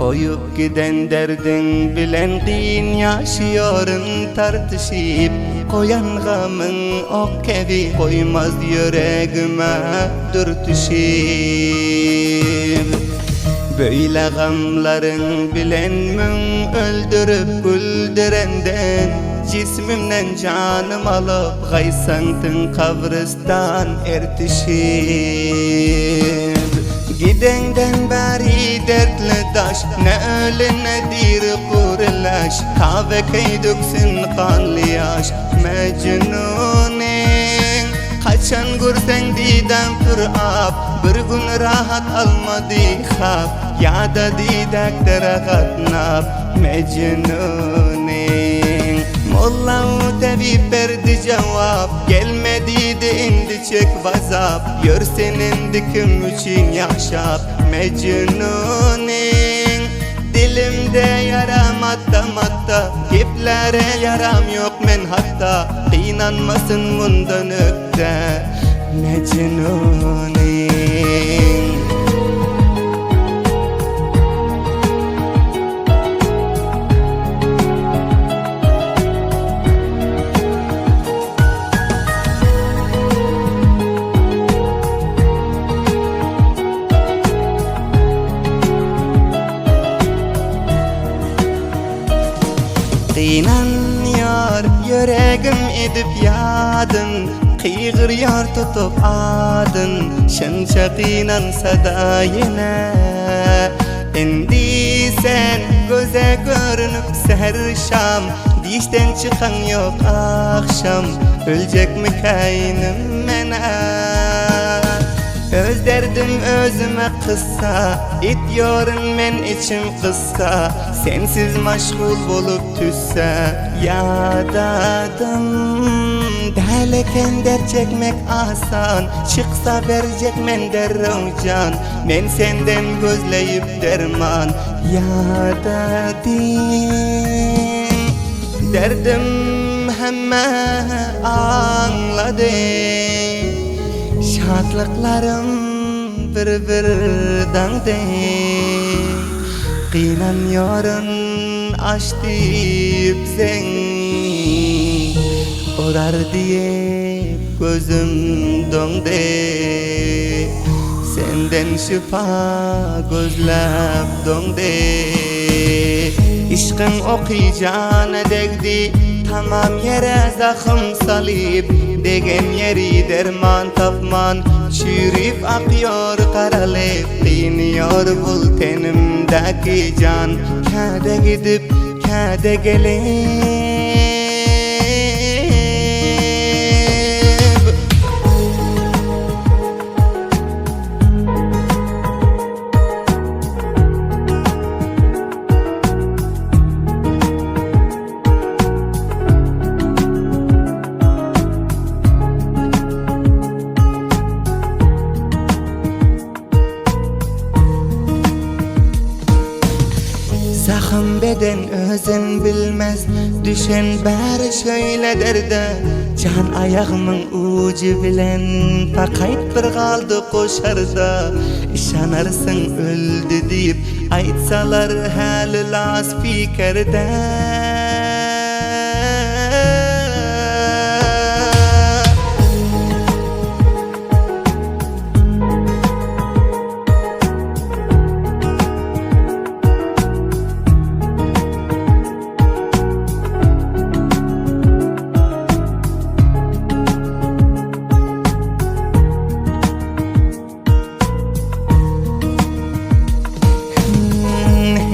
Koyup giden derdin bilen qiyin yaşıyorun tartışıp Koyan gamın ok kebi koymaz yüreğime dürtüşüp Böyle gamların bilenmin öldürüp güldürenden Cismimden canım alıp gaysantın kabristan ertişip Gidenden beri dertli daş ne ölü ne diri kurulaş Kahve döksün kanlı yaş Mecnunin Kaçan görsen didem pürap Bir gün rahat almadı hap Ya da didaklara katnap Mecnunin Molla tebip verdi cevap Gelmedi de indi çek vazap Yor senin dikim için yaşap Mecnunin Dilimde yaram matta Giplere yaram yok men hatta Kıynanmasın bundan ökte Mecnunin Kıynanıyor yüreğim edip yadın Kıygırıyor tutup adın Şınça kıynansa da yine Endi sen göze görünüp seher şam Dişten çıkan yok akşam Ölecek mi kayным mene Öz derdim özüme kıssa İtyorun men içim kıssa Sensiz maşgul bolup tüsse Yadadım Derleken der çekmek asan Çıksa verecek men derrocan Men senden gözleyip derman Yadadım Derdim hemme anladım Şatlıklarım bir-birden değil Kıynanıyorun aş deyip sen Orar diye gözüm donde Senden şifa gözlep donde İşkın okuyacağına degdi Tamam yere zahım salip Degen yeri derman tapman Çürüyüp akıyor karalep Kıyınıyor bul tenimdeki can Kâde gidip kâde gelip Zahım beden özün bilmez Düşen bari şöyle derde Can ayağımın ucu bilen Fakayt bir kaldı koşarda İşanarsın öldü deyip Aytsalar hali las fikerde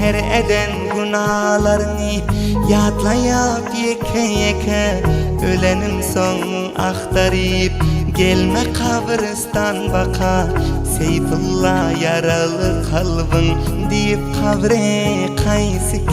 Her eden günahlarını yadlayıp yeke yeke Ölenin son aktarıp gelme kabristan baka Seyfullah yaralı kalbin deyip kabre kaysı